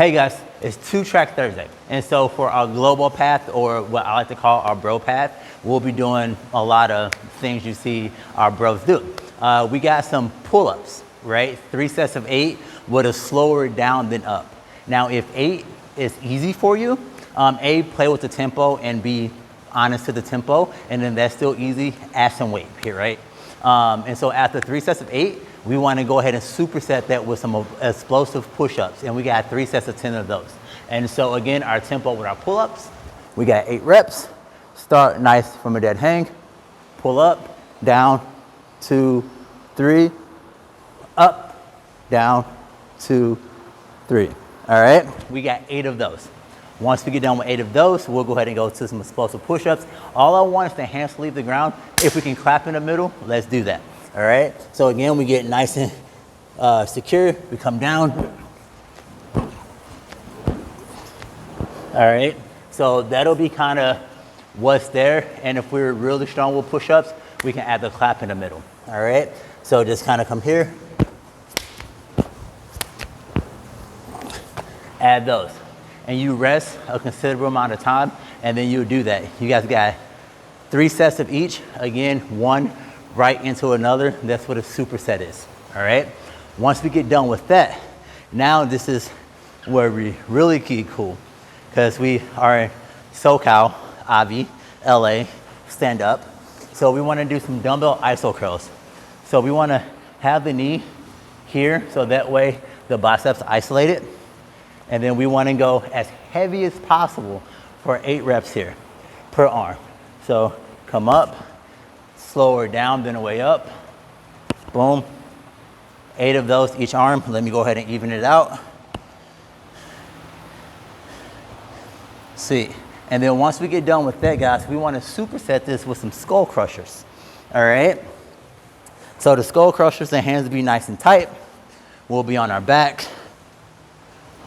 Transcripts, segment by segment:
Hey guys, it's 2-track Thursday. And so for our global path, or what I like to call our bro path, we'll be doing a lot of things you see our bros do. We got some pull-ups, right? 3 sets of 8 with a slower down than up. Now, if 8 is easy for you, play with the tempo and be honest to the tempo, and then that's still easy, add some weight here, right? And so after 3 sets of 8, we want to go ahead and superset that with some explosive push-ups, and we got 3 sets of 10 of those. And so again, our tempo with our pull-ups, we got 8 reps. Start nice from a dead hang, pull up, down, 2, 3, up, down, 2, 3. All right, we got 8 of those. Once we get done with 8 of those, we'll go ahead and go to some explosive push-ups. All I want is the hands to leave the ground. If we can clap in the middle, let's do that. All right, so again, we get nice and secure. We come down. All right, so that'll be kind of what's there. And if we're really strong with push-ups, we can add the clap in the middle. All right, so just kind of come here. Add those. And you rest a considerable amount of time, and then you do that. You guys got 3 sets of each. Again, one right into another. That's what a superset is. All right. Once we get done with that, now this is where we really get cool, because we are in SoCal, Avi, LA, stand up. So we want to do some dumbbell iso curls. So we want to have the knee here, so that way the biceps isolated. And then we want to go as heavy as possible for 8 reps here per arm. So come up, slower down, then away up. Boom. 8 of those each arm. Let me go ahead and even it out. Sweet. And then once we get done with that, guys, we want to superset this with some skull crushers. All right. So the skull crushers, the hands will be nice and tight. We'll be on our back.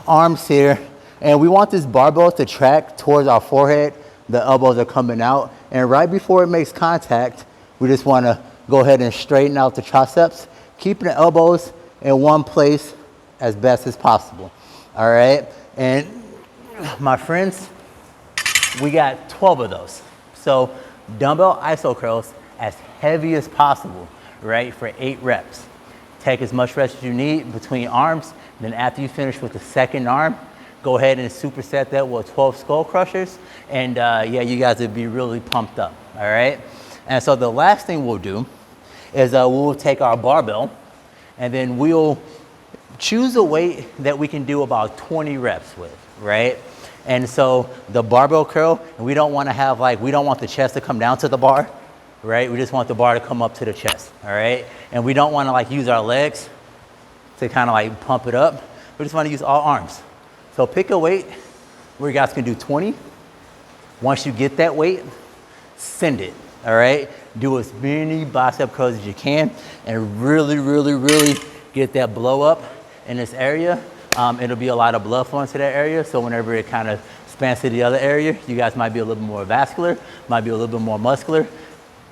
Arms here, and we want this barbell to track towards our forehead. The elbows are coming out, and right before it makes contact, we just want to go ahead and straighten out the triceps, keeping the elbows in one place as best as possible. All right, and my friends, we got 12 of those. So dumbbell iso curls as heavy as possible, right, for 8 reps. Take as much rest as you need between arms. Then after you finish with the second arm, go ahead and superset that with 12 skull crushers. And yeah, you guys will be really pumped up, all right? And so the last thing we'll do is we'll take our barbell, and then we'll choose a weight that we can do about 20 reps with, right? And so the barbell curl, we don't want to have we don't want the chest to come down to the bar, right? We just want the bar to come up to the chest, all right? And we don't want to use our legs to kind of pump it up. We just want to use all arms. So pick a weight where you guys can do 20. Once you get that weight, send it, all right? Do as many bicep curls as you can, and really, really, really get that blow up in this area. It'll be a lot of blood flowing to that area, so whenever it kind of spans to the other area, you guys might be a little bit more vascular, might be a little bit more muscular.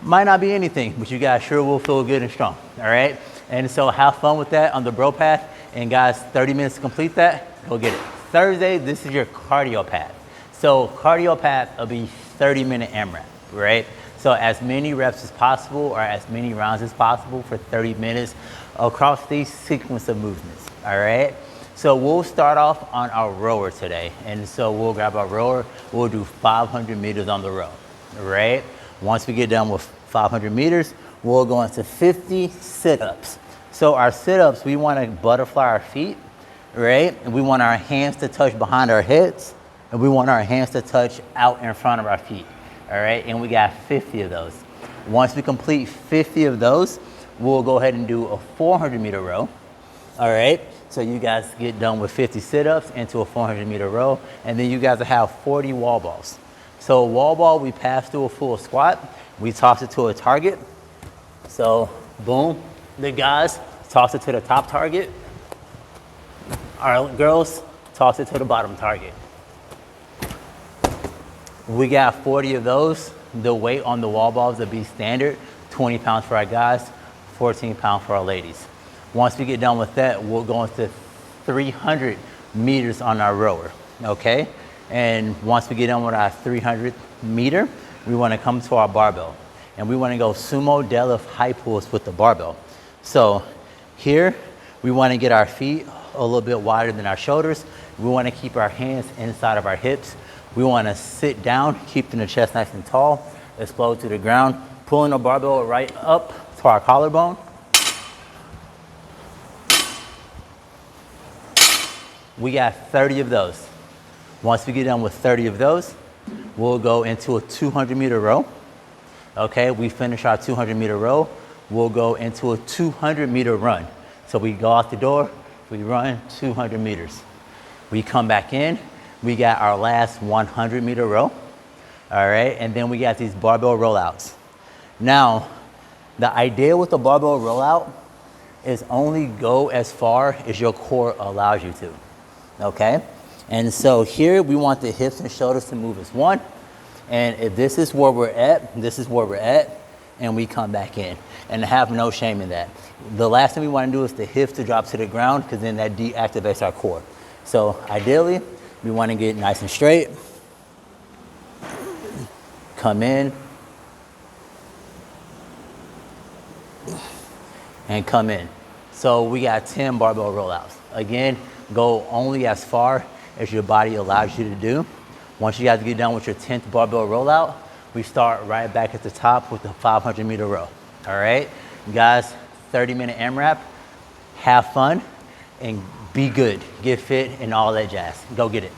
Might not be anything, but you guys sure will feel good and strong, all right? And so have fun with that on the bro path. And guys, 30 minutes to complete that, go get it. Thursday, this is your cardio path. So cardio path will be 30-minute AMRAP, right? So as many reps as possible, or as many rounds as possible for 30 minutes across these sequence of movements, all right? So we'll start off on our rower today. And so we'll grab our rower, we'll do 500 meters on the row, all right? Once we get done with 500 meters, we'll go into 50 sit-ups. So our sit-ups, we want to butterfly our feet, right? And we want our hands to touch behind our heads, and we want our hands to touch out in front of our feet, all right? And we got 50 of those. Once we complete 50 of those, we'll go ahead and do a 400-meter row, all right? So you guys get done with 50 sit-ups into a 400-meter row, and then you guys will have 40 wall balls. So a wall ball, we pass through a full squat. We toss it to a target. So boom, the guys toss it to the top target. Our girls toss it to the bottom target. We got 40 of those. The weight on the wall balls will be standard, 20 pounds for our guys, 14 pounds for our ladies. Once we get done with that, we'll go into 300 meters on our rower, okay? And once we get done with our 300 meter, we wanna come to our barbell. And we wanna go sumo deadlift high pulls with the barbell. So here, we wanna get our feet a little bit wider than our shoulders. We wanna keep our hands inside of our hips. We wanna sit down, keeping the chest nice and tall, explode to the ground, pulling the barbell right up to our collarbone. We got 30 of those. Once we get done with 30 of those, we'll go into a 200 meter row. Okay, we finish our 200 meter row, we'll go into a 200 meter run. So we go out the door, we run 200 meters. We come back in, we got our last 100 meter row. All right, and then we got these barbell rollouts. Now, the idea with the barbell rollout is only go as far as your core allows you to. Okay, and so here we want the hips and shoulders to move as one, and if this is where we're at, this is where we're at, and we come back in, and have no shame in that. The last thing we want to do is the hips to drop to the ground, because then that deactivates our core. So ideally, we want to get nice and straight, come in, and come in. So we got 10 barbell rollouts. Again, go only as far as your body allows you to do. Once you guys get done with your 10th barbell rollout, we start right back at the top with the 500 meter row. All right, guys, 30-minute AMRAP. Have fun and be good, get fit and all that jazz. Go get it.